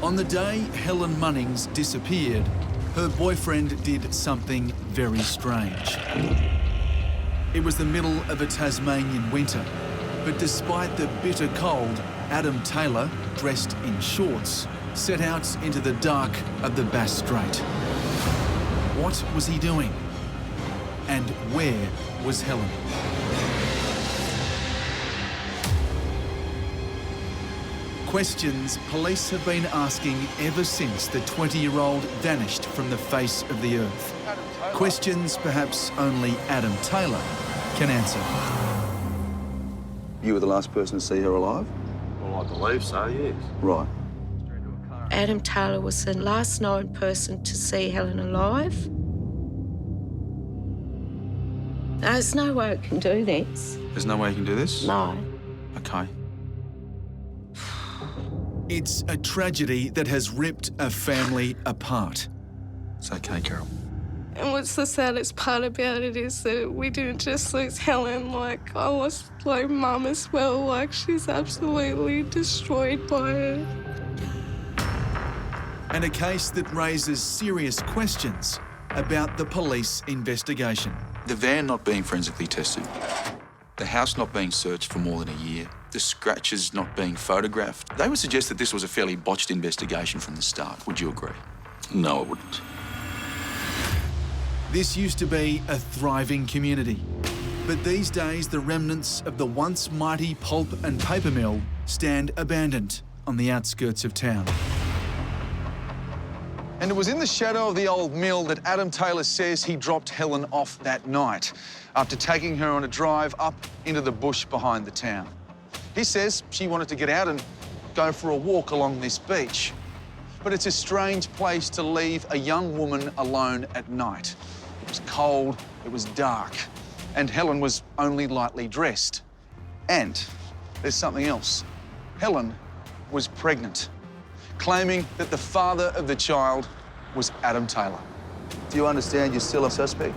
On the day Helen Munnings disappeared, her boyfriend did something very strange. It was the middle of a Tasmanian winter, but despite the bitter cold, Adam Taylor, dressed in shorts, set out into the dark of the Bass Strait. What was he doing? And where was Helen? Questions police have been asking ever since the 20-year-old vanished from the face of the earth. Questions perhaps only Adam Taylor can answer. You were the last person to see her alive? Well, I believe so, yes. Right. Adam Taylor was the last known person to see Helen alive. There's no way I can do this. There's no way you can do this? No. Okay. It's a tragedy that has ripped a family apart. It's okay, Carol. And what's the saddest part about it is that we didn't just lose Helen, like, I lost, like, Mum as well. Like, she's absolutely destroyed by it. And a case that raises serious questions about the police investigation. The van not being forensically tested, the house not being searched for more than a year, the scratches not being photographed. They would suggest that this was a fairly botched investigation from the start. Would you agree? No, I wouldn't. This used to be a thriving community, but these days the remnants of the once mighty pulp and paper mill stand abandoned on the outskirts of town. And it was in the shadow of the old mill that Adam Taylor says he dropped Helen off that night after taking her on a drive up into the bush behind the town. He says she wanted to get out and go for a walk along this beach. But it's a strange place to leave a young woman alone at night. It was cold, it was dark, and Helen was only lightly dressed. And there's something else. Helen was pregnant, claiming that the father of the child was Adam Taylor. Do you understand you're still a suspect?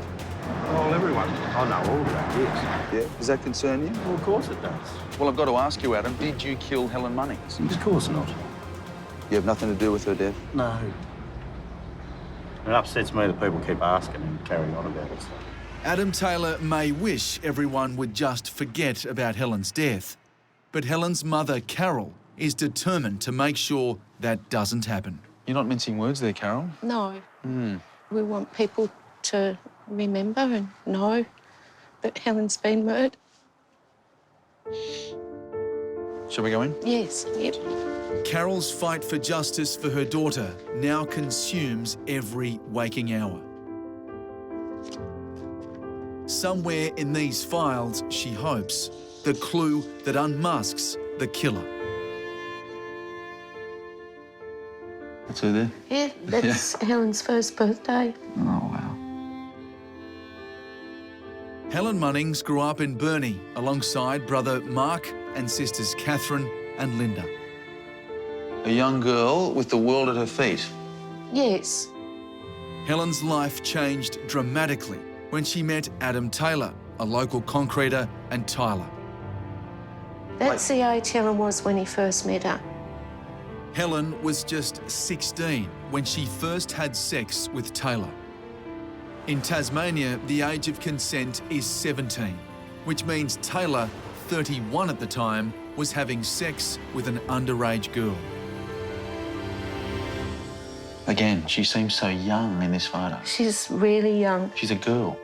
Well, everyone, I know all of that, yes. Yeah. Does that concern you? Well, of course it does. Well, I've got to ask you, Adam, did you kill Helen Munnings? Of course not. You have nothing to do with her death? No. It upsets me that people keep asking and carrying on about it. Adam Taylor may wish everyone would just forget about Helen's death, but Helen's mother, Carol, is determined to make sure that doesn't happen. You're not mincing words there, Carol. No. We want people to remember and know that Helen's been murdered. Shall we go in? Yes, yep. Carol's fight for justice for her daughter now consumes every waking hour. Somewhere in these files, she hopes, the clue that unmasks the killer. That's her there? Yeah, that's Helen's first birthday. Oh, wow. Helen Munnings grew up in Burnie alongside brother Mark and sisters Catherine and Linda. A young girl with the world at her feet. Yes. Helen's life changed dramatically when she met Adam Taylor, a local concreter and tiler. That's the age Helen was when he first met her. Helen was just 16 when she first had sex with Taylor. In Tasmania, the age of consent is 17, which means Taylor, 31 at the time, was having sex with an underage girl. Again, she seems so young in this photo. She's really young. She's a girl.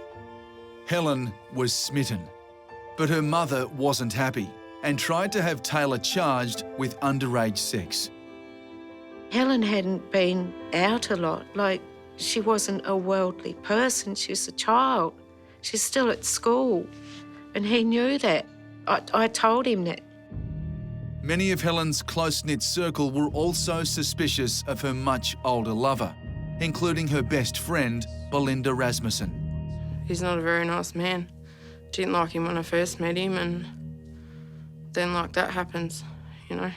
Helen was smitten, but her mother wasn't happy and tried to have Taylor charged with underage sex. Helen hadn't been out a lot. Like, she wasn't a worldly person. She was a child. She's still at school. And he knew that. I told him that. Many of Helen's close-knit circle were also suspicious of her much older lover, including her best friend, Belinda Rasmussen. He's not a very nice man. Didn't like him when I first met him, and then, like, that happens, you know?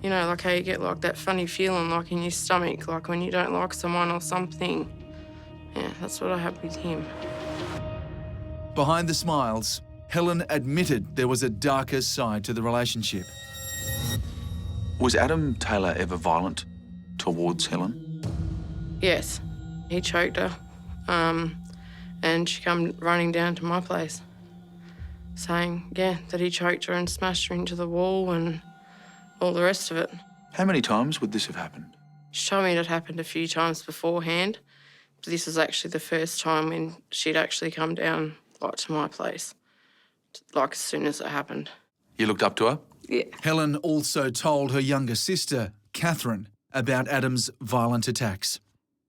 You know, like how you get, like, that funny feeling, like, in your stomach, like when you don't like someone or something. Yeah, that's what I had with him. Behind the smiles, Helen admitted there was a darker side to the relationship. Was Adam Taylor ever violent towards Helen? Yes, he choked her, and she come running down to my place, saying, yeah, that he choked her and smashed her into the wall and all the rest of it. How many times would this have happened? She told me it had happened a few times beforehand. But this was actually the first time when she'd actually come down, like, to my place, like, as soon as it happened. You looked up to her? Yeah. Helen also told her younger sister, Catherine, about Adam's violent attacks.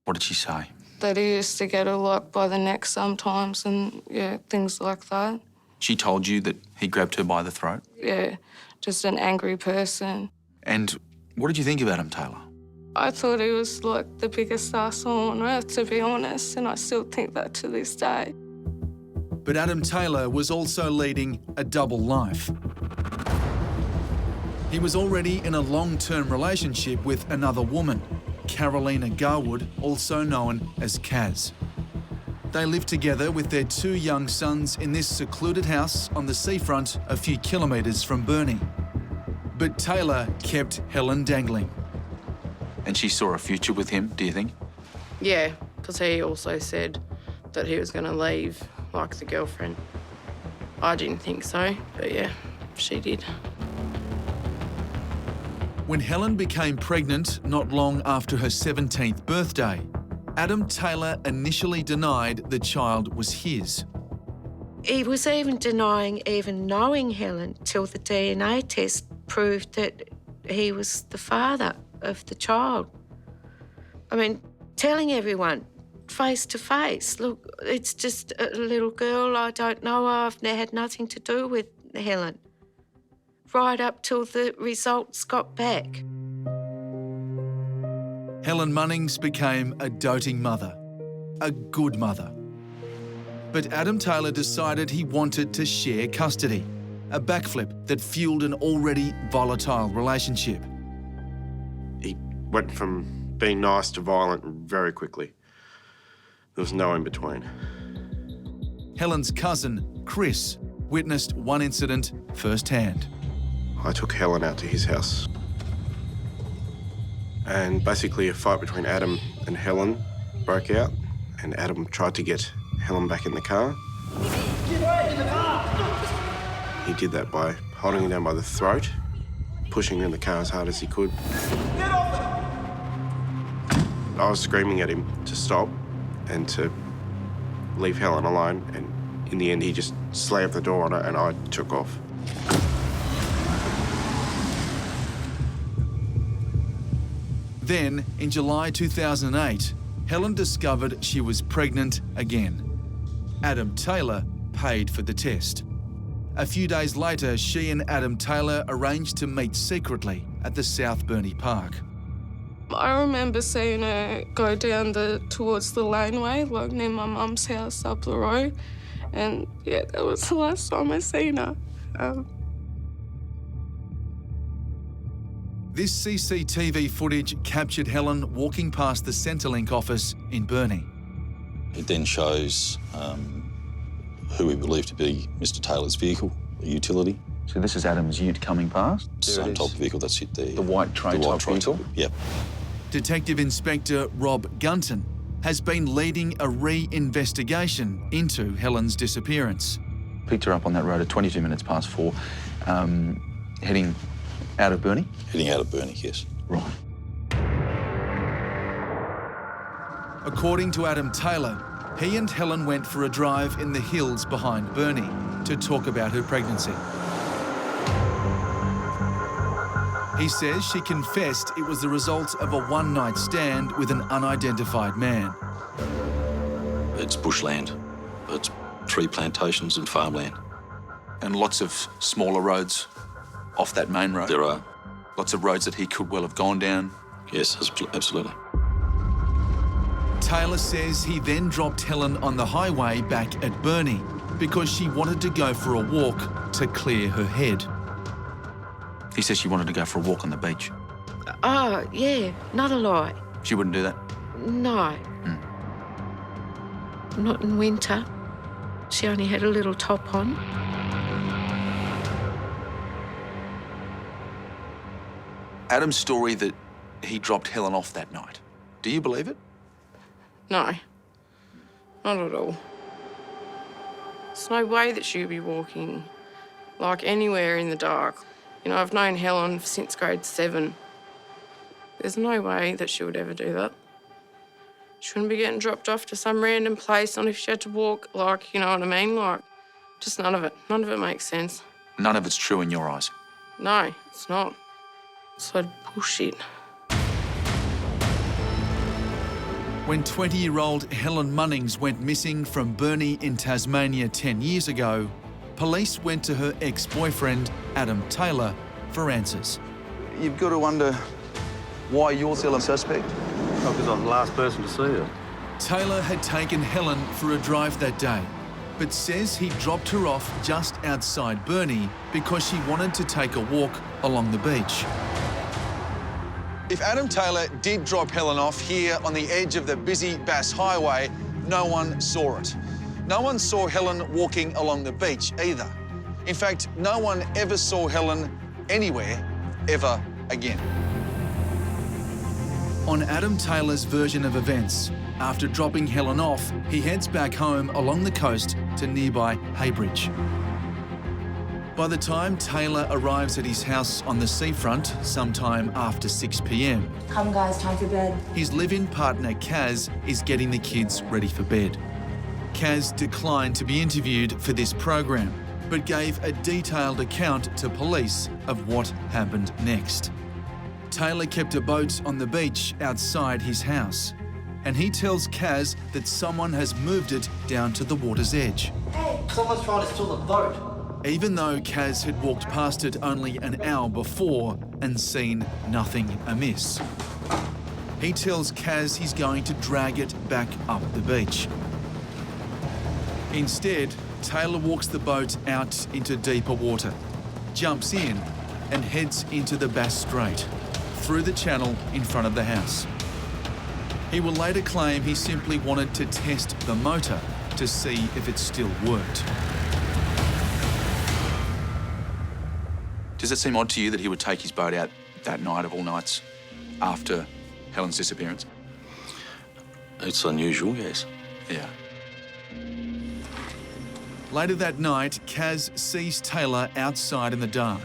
What did she say? That he used to get her, like, by the neck sometimes and, yeah, things like that. She told you that he grabbed her by the throat? Yeah, just an angry person. And what did you think of Adam Taylor? I thought he was, like, the biggest arsehole on earth, to be honest, and I still think that to this day. But Adam Taylor was also leading a double life. He was already in a long-term relationship with another woman, Carolina Garwood, also known as Kaz. They lived together with their 2 young sons in this secluded house on the seafront a few kilometres from Burnie. But Taylor kept Helen dangling. And she saw a future with him, do you think? Yeah, because he also said that he was going to leave, like, the girlfriend. I didn't think so, but yeah, she did. When Helen became pregnant not long after her 17th birthday, Adam Taylor initially denied the child was his. He was even denying even knowing Helen till the DNA test proved that he was the father of the child. I mean, telling everyone face to face, look, it's just a little girl I don't know, I've had nothing to do with Helen, right up till the results got back. Helen Munnings became a doting mother, a good mother. But Adam Taylor decided he wanted to share custody, a backflip that fueled an already volatile relationship. He went from being nice to violent very quickly. There was no in between. Helen's cousin, Chris, witnessed one incident firsthand. I took Helen out to his house. And basically a fight between Adam and Helen broke out, and Adam tried to get Helen back in the car. He did that by holding her down by the throat, pushing her in the car as hard as he could. I was screaming at him to stop and to leave Helen alone, and in the end he just slammed the door on her and I took off. Then, in July 2008, Helen discovered she was pregnant again. Adam Taylor paid for the test. A few days later, she and Adam Taylor arranged to meet secretly at the South Burnie Park. I remember seeing her go down towards the laneway, like near my mum's house up the road. And yeah, that was the last time I seen her. This CCTV footage captured Helen walking past the Centrelink office in Burnie. It then shows who we believe to be Mr. Taylor's vehicle, a utility. So this is Adam's ute coming past? Same type of vehicle that's it there. The white tray type vehicle? Yep. Detective Inspector Rob Gunton has been leading a re-investigation into Helen's disappearance. Picked her up on that road at 22 minutes past 4, heading out of Burnie? Heading out of Burnie, yes. Right. According to Adam Taylor, he and Helen went for a drive in the hills behind Burnie to talk about her pregnancy. He says she confessed it was the result of a one-night stand with an unidentified man. It's bushland. It's tree plantations and farmland. And lots of smaller roads off that main road? There are. Lots of roads that he could well have gone down? Yes, absolutely. Taylor says he then dropped Helen on the highway back at Burnie because she wanted to go for a walk to clear her head. He says she wanted to go for a walk on the beach. Oh, yeah, not a lie. She wouldn't do that? No. Not in winter. She only had a little top on. Adam's story that he dropped Helen off that night. Do you believe it? No, not at all. There's no way that she would be walking, like, anywhere in the dark. You know, I've known Helen since grade 7. There's no way that she would ever do that. She wouldn't be getting dropped off to some random place, not if she had to walk, like, you know what I mean? Like, just none of it. None of it makes sense. None of it's true in your eyes. No, it's not. It's like bullshit. When 20-year-old Helen Munnings went missing from Burnie in Tasmania 10 years ago, police went to her ex-boyfriend, Adam Taylor, for answers. You've got to wonder why you're still a suspect. Because I'm the last person to see her. Taylor had taken Helen for a drive that day, but says he dropped her off just outside Burnie because she wanted to take a walk along the beach. If Adam Taylor did drop Helen off here on the edge of the busy Bass Highway, no one saw it. No one saw Helen walking along the beach either. In fact, no one ever saw Helen anywhere, ever again. On Adam Taylor's version of events, after dropping Helen off, he heads back home along the coast to nearby Heybridge. By the time Taylor arrives at his house on the seafront, sometime after 6 p.m, Come guys, time for bed. his live-in partner Kaz is getting the kids ready for bed. Kaz declined to be interviewed for this program, but gave a detailed account to police of what happened next. Taylor kept a boat on the beach outside his house, and he tells Kaz that someone has moved it down to the water's edge. Hey, someone's trying to steal the boat. Even though Kaz had walked past it only an hour before and seen nothing amiss. He tells Kaz he's going to drag it back up the beach. Instead, Taylor walks the boat out into deeper water, jumps in and heads into the Bass Strait, through the channel in front of the house. He will later claim he simply wanted to test the motor to see if it still worked. Does it seem odd to you that he would take his boat out that night of all nights after Helen's disappearance? It's unusual, yes. Yeah. Later that night, Kaz sees Taylor outside in the dark,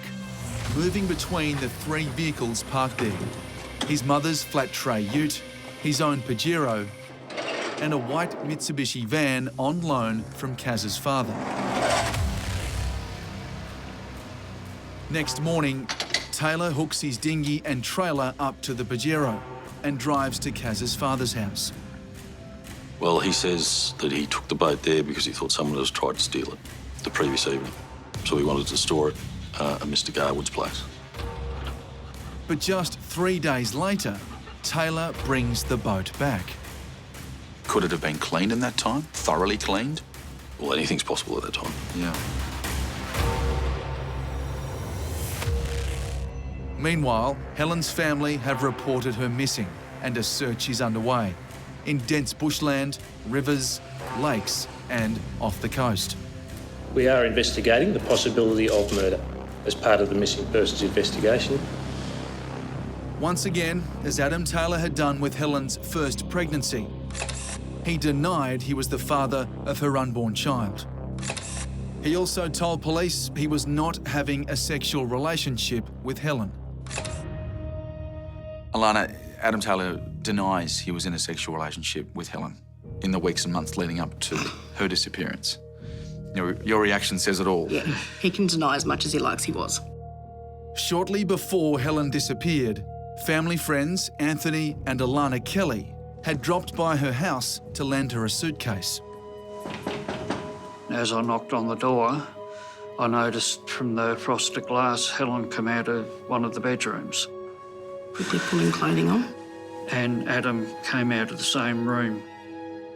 moving between the 3 vehicles parked there. His mother's flat tray ute, his own Pajero, and a white Mitsubishi van on loan from Kaz's father. Next morning, Taylor hooks his dinghy and trailer up to the Pajero and drives to Kaz's father's house. Well, he says that he took the boat there because he thought someone else tried to steal it the previous evening. So he wanted to store it at Mr. Garwood's place. But just 3 days later, Taylor brings the boat back. Could it have been cleaned in that time? Thoroughly cleaned? Well, anything's possible at that time. Yeah. Meanwhile, Helen's family have reported her missing and a search is underway in dense bushland, rivers, lakes and off the coast. We are investigating the possibility of murder as part of the missing persons investigation. Once again, as Adam Taylor had done with Helen's first pregnancy, he denied he was the father of her unborn child. He also told police he was not having a sexual relationship with Helen. Alana, Adam Taylor denies he was in a sexual relationship with Helen in the weeks and months leading up to her disappearance. Your reaction says it all. Yeah, he can deny as much as he likes he was. Shortly before Helen disappeared, family friends Anthony and Alana Kelly had dropped by her house to lend her a suitcase. As I knocked on the door, I noticed from the frosted glass Helen come out of one of the bedrooms. Quickly pulling clothing on. And Adam came out of the same room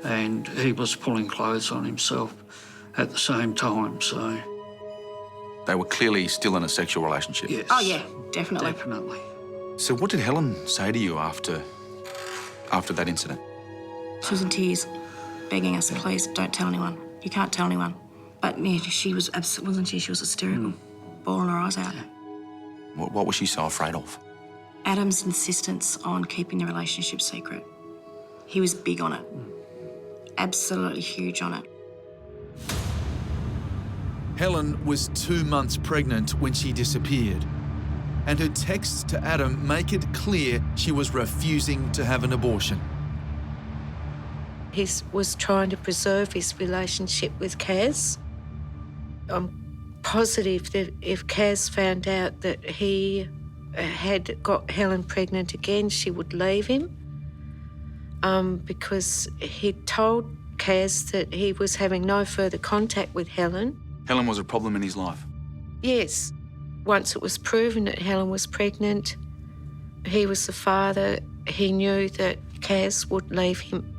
and he was pulling clothes on himself at the same time, so... They were clearly still in a sexual relationship. Yes. Oh yeah, definitely. Definitely. So what did Helen say to you after that incident? She was in tears, begging us, please, don't tell anyone. You can't tell anyone. But yeah, she was, wasn't she? She was hysterical, bawling her eyes out. What was she so afraid of? Adam's insistence on keeping the relationship secret. He was big on it. Absolutely huge on it. Helen was 2 months pregnant when she disappeared, and her texts to Adam make it clear she was refusing to have an abortion. He was trying to preserve his relationship with Kaz. I'm positive that if Kaz found out that he had got Helen pregnant again, she would leave him, because he told Kaz that he was having no further contact with Helen. Helen was a problem in his life. Yes. Once it was proven that Helen was pregnant, he was the father, he knew that Kaz would leave him.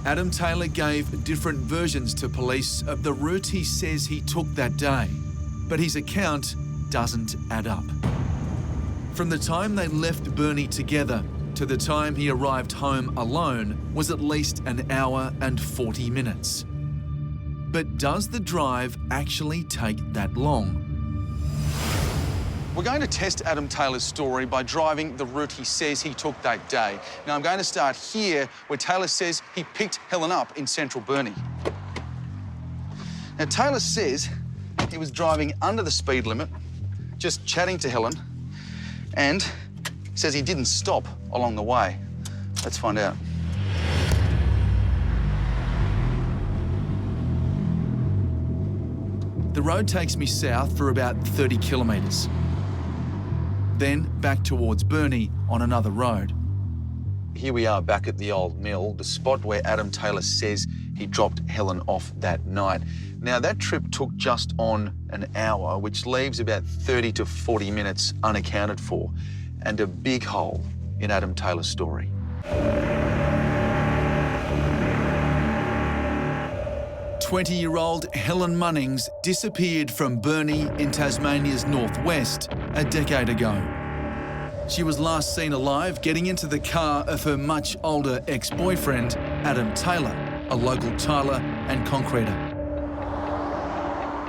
Adam Taylor gave different versions to police of the route he says he took that day, but his account doesn't add up. From the time they left Burnie together to the time he arrived home alone was at least an hour and 40 minutes. But does the drive actually take that long? We're going to test Adam Taylor's story by driving the route he says he took that day. Now, I'm going to start here, where Taylor says he picked Helen up in central Burnie. Now, Taylor says he was driving under the speed limit, just chatting to Helen, and says he didn't stop along the way. Let's find out. The road takes me south for about 30 kilometres. Then back towards Burnie on another road. Here we are back at the old mill, the spot where Adam Taylor says he dropped Helen off that night. Now, that trip took just on an hour, which leaves about 30 to 40 minutes unaccounted for, and a big hole in Adam Taylor's story. "20-year-old Helen Munnings disappeared from Burnie in Tasmania's northwest a decade ago. She was last seen alive getting into the car of her much older ex-boyfriend, Adam Taylor, a local tiler and concreter.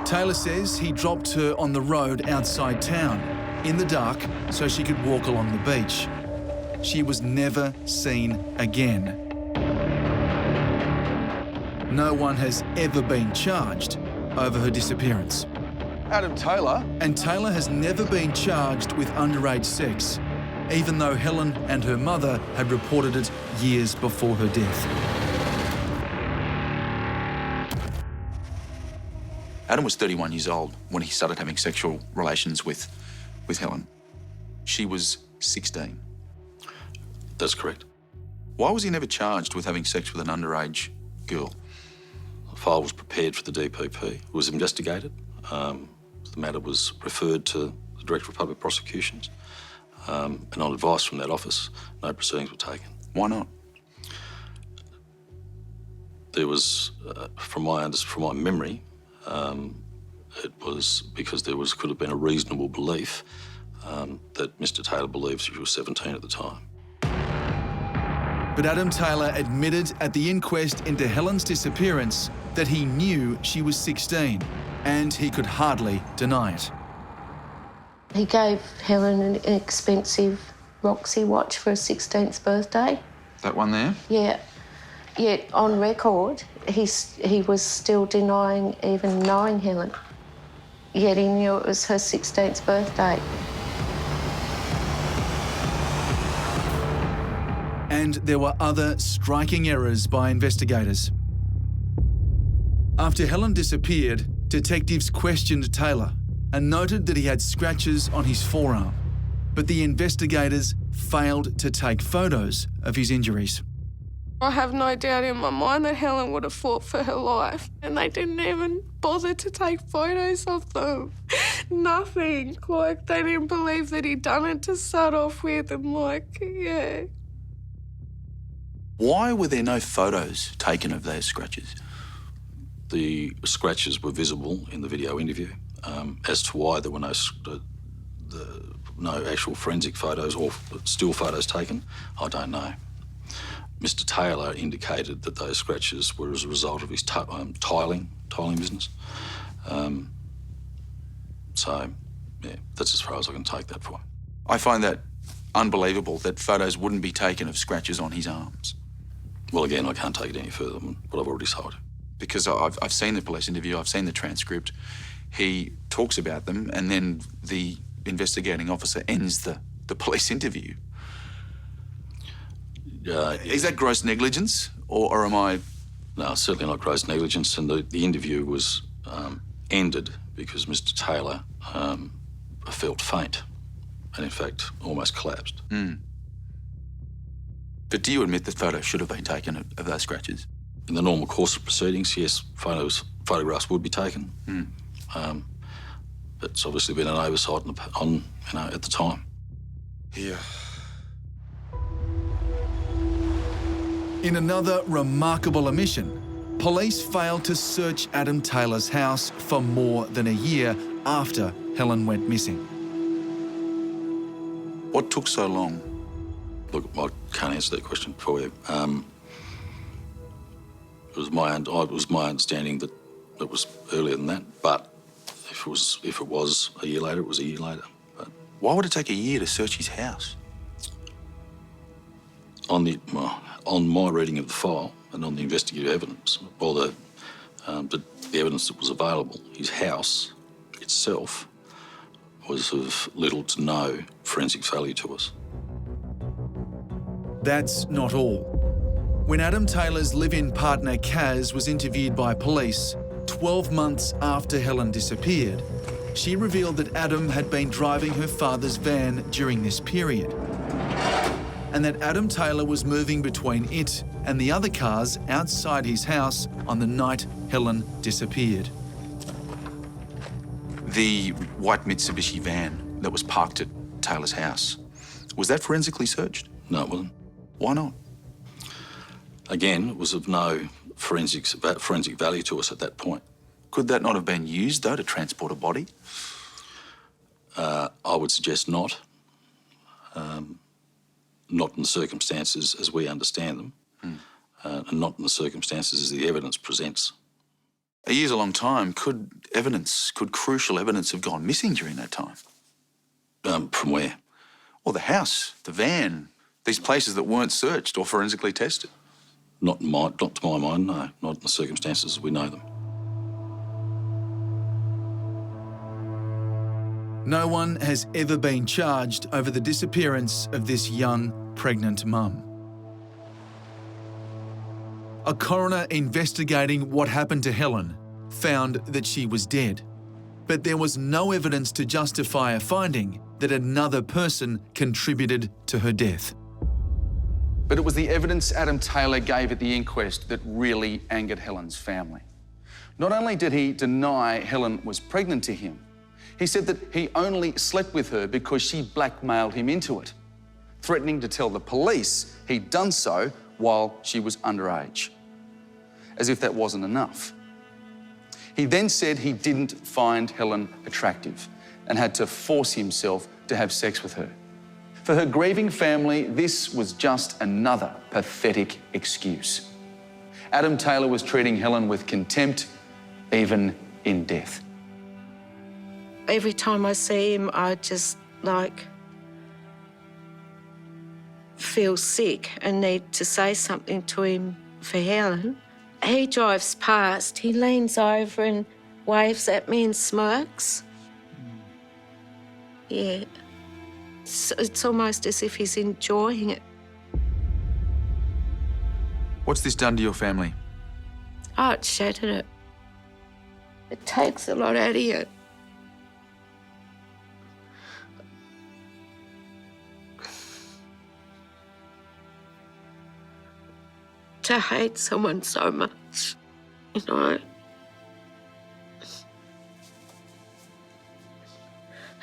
Taylor says he dropped her on the road outside town, in the dark, so she could walk along the beach. She was never seen again. No one has ever been charged over her disappearance. Adam Taylor? And Taylor has never been charged with underage sex, even though Helen and her mother had reported it years before her death. Adam was 31 years old when he started having sexual relations with Helen. She was 16. That's correct. Why was he never charged with having sex with an underage girl? The file was prepared for the DPP. It was investigated. The matter was referred to the Director of Public Prosecutions. And on advice from that office, no proceedings were taken. Why not? There was, from my memory, it was because could have been a reasonable belief that Mr. Taylor believed she was 17 at the time. But Adam Taylor admitted at the inquest into Helen's disappearance that he knew she was 16, and he could hardly deny it. He gave Helen an expensive Roxy watch for her 16th birthday. That one there? Yeah. Yet on record, he was still denying even knowing Helen. Yet he knew it was her 16th birthday. And there were other striking errors by investigators. After Helen disappeared, detectives questioned Taylor and noted that he had scratches on his forearm, but the investigators failed to take photos of his injuries. I have no doubt in my mind that Helen would have fought for her life, and they didn't even bother to take photos of them. Nothing. Like, they didn't believe that he'd done it to start off with, and yeah. Why were there no photos taken of those scratches? The scratches were visible in the video interview. As to why there were no actual forensic photos or still photos taken, I don't know. Mr. Taylor indicated that those scratches were as a result of his tiling business. So Yeah, that's as far as I can take that for. I find that unbelievable that photos wouldn't be taken of scratches on his arms. Well, again, I can't take it any further than what I've already told you. Because I've seen the police interview, I've seen the transcript. He talks about them and then the investigating officer ends the police interview. Is that gross negligence or am I... No, certainly not gross negligence. And the interview was ended because Mr Taylor felt faint and, in fact, almost collapsed. Mm. But do you admit that photos should have been taken of those scratches? In the normal course of proceedings, yes, photographs would be taken. Mm. It's obviously been an oversight at the time. Yeah. In another remarkable omission, police failed to search Adam Taylor's house for more than a year after Helen went missing. What took so long? Look, I can't answer that question for you. It was my understanding that it was earlier than that, but if it was a year later, it was a year later. But why would it take a year to search his house? On my reading of the file and on the investigative evidence, or the evidence that was available, his house itself was of little to no forensic value to us. That's not all. When Adam Taylor's live-in partner Kaz was interviewed by police 12 months after Helen disappeared, she revealed that Adam had been driving her father's van during this period, and that Adam Taylor was moving between it and the other cars outside his house on the night Helen disappeared. The white Mitsubishi van that was parked at Taylor's house, was that forensically searched? No, it wasn't. Why not? Again, it was of no forensic value to us at that point. Could that not have been used, though, to transport a body? I would suggest not. Not in the circumstances as we understand them, and not in the circumstances as the evidence presents. A year's a long time. Could crucial evidence have gone missing during that time? From where? Well, the house, the van, these places that weren't searched or forensically tested. Not to my mind, no. Not in the circumstances as we know them. No one has ever been charged over the disappearance of this young, pregnant mum. A coroner investigating what happened to Helen found that she was dead, but there was no evidence to justify a finding that another person contributed to her death. But it was the evidence Adam Taylor gave at the inquest that really angered Helen's family. Not only did he deny Helen was pregnant to him, he said that he only slept with her because she blackmailed him into it, threatening to tell the police he'd done so while she was underage. As if that wasn't enough. He then said he didn't find Helen attractive and had to force himself to have sex with her. For her grieving family, this was just another pathetic excuse. Adam Taylor was treating Helen with contempt, even in death. Every time I see him, I just, feel sick and need to say something to him for Helen. He drives past, he leans over and waves at me and smirks. Yeah. It's almost as if he's enjoying it. What's this done to your family? Oh, it shattered it. It takes a lot out of you. To hate someone so much, you know.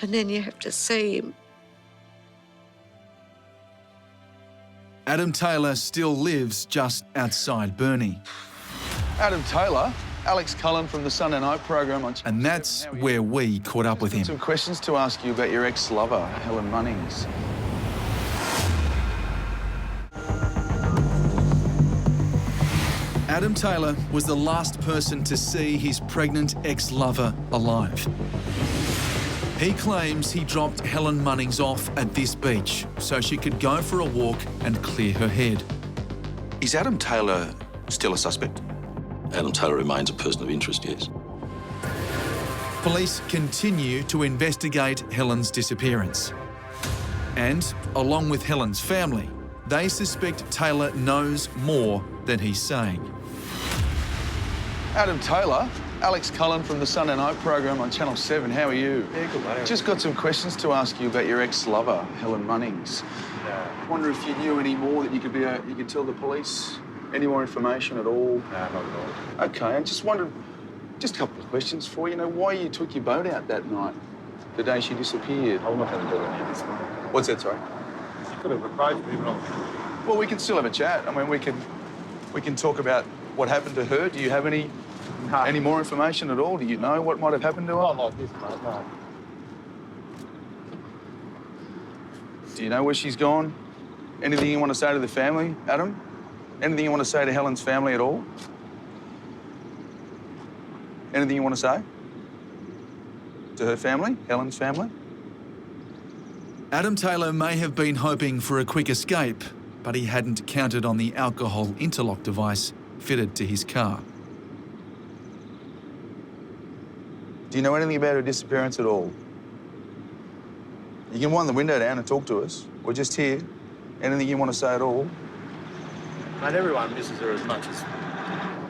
And then you have to see him. Adam Taylor still lives just outside Burnie. Adam Taylor, Alex Cullen from the Sunday Night program on... And that's where we caught up with him. Some questions to ask you about your ex-lover, Helen Munnings. Adam Taylor was the last person to see his pregnant ex-lover alive. He claims he dropped Helen Munnings off at this beach so she could go for a walk and clear her head. Is Adam Taylor still a suspect? Adam Taylor remains a person of interest, yes. Police continue to investigate Helen's disappearance. And, along with Helen's family, they suspect Taylor knows more than he's saying. Adam Taylor, Alex Cullen from the Sunday Night program on Channel 7. How are you? Yeah, good, mate. Just got some questions to ask you about your ex-lover, Helen Munnings. Yeah. Wonder if you knew any more that you could tell the police? Any more information at all? No, not at all. Okay, I just wondered, just a couple of questions for you. Why you took your boat out that night, the day she disappeared? I'm not going to do any of this, mate. What's that, sorry? You could have approached me, but I'm... Well, we can still have a chat. I mean, we can talk about what happened to her. Do you have any more information at all? Do you know what might have happened to her? Not like this, mate, no. Do you know where she's gone? Anything you want to say to the family, Adam? Anything you want to say to Helen's family at all? Anything you want to say to her family, Helen's family? Adam Taylor may have been hoping for a quick escape, but he hadn't counted on the alcohol interlock device fitted to his car. Do you know anything about her disappearance at all? You can wind the window down and talk to us. We're just here. Anything you want to say at all? Mate, everyone misses her as much as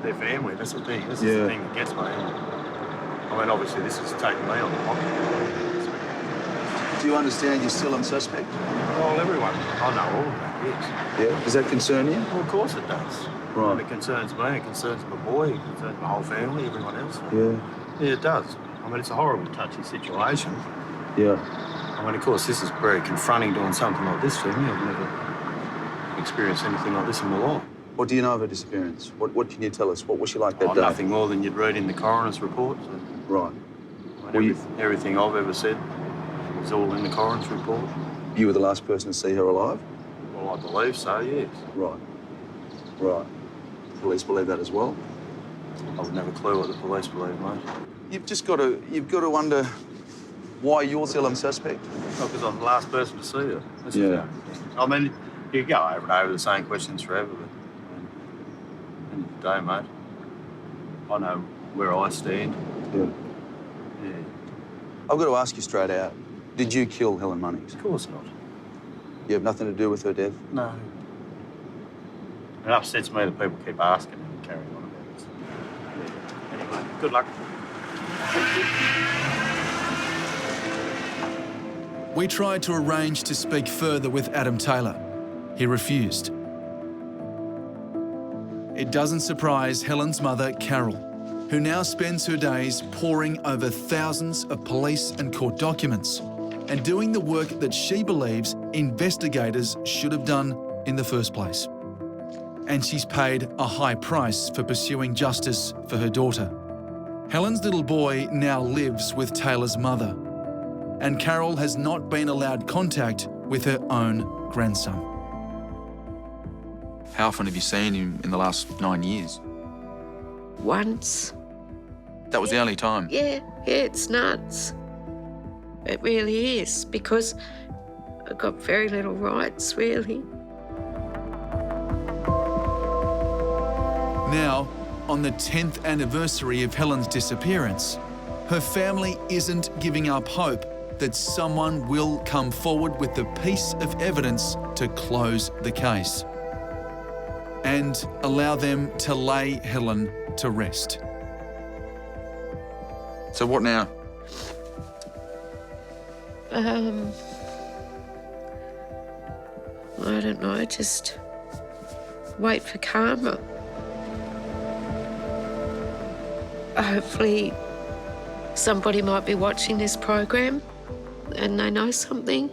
their family. That's the thing. This is the thing that gets me. I mean, obviously, this is taking me on the pocket. Do you understand you're still unsuspect? Well, everyone. I know all of that, yes. Yeah. Does that concern you? Well, of course it does. Right. And it concerns me, it concerns my boy, it concerns my whole family, everyone else. Yeah. Yeah, it does. I mean, it's a horrible, touchy situation. Yeah. I mean, of course, this is very confronting doing something like this for me. I've never experienced anything like this in my life. What do you know of her disappearance? What can you tell us? What was she like that day? Nothing more than you'd read in the coroner's report. So. Right. I mean, everything I've ever said was all in the coroner's report. You were the last person to see her alive? Well, I believe so, yes. Right. Right. Police believe that as well? I would never clue what the police believe, mate. You've got to wonder why you're still unsuspect. Well, because I'm the last person to see her. That's Yeah. I mean, you go over and over the same questions forever, but end of the day, mate, I know where I stand. Yeah. Yeah. I've got to ask you straight out. Did you kill Helen Munnings? Of course not. You have nothing to do with her death? No. It upsets me that people keep asking and carrying on about it. Yeah. Anyway, good luck. We tried to arrange to speak further with Adam Taylor. He refused. It doesn't surprise Helen's mother, Carol, who now spends her days poring over thousands of police and court documents and doing the work that she believes investigators should have done in the first place. And she's paid a high price for pursuing justice for her daughter. Helen's little boy now lives with Taylor's mother, and Carol has not been allowed contact with her own grandson. How often have you seen him in the last 9 years? Once. That was the only time? Yeah, it's nuts. It really is, because I've got very little rights, really. Now, on the 10th anniversary of Helen's disappearance, her family isn't giving up hope that someone will come forward with a piece of evidence to close the case and allow them to lay Helen to rest. So what now? I don't know, just wait for karma. Hopefully somebody might be watching this program and they know something.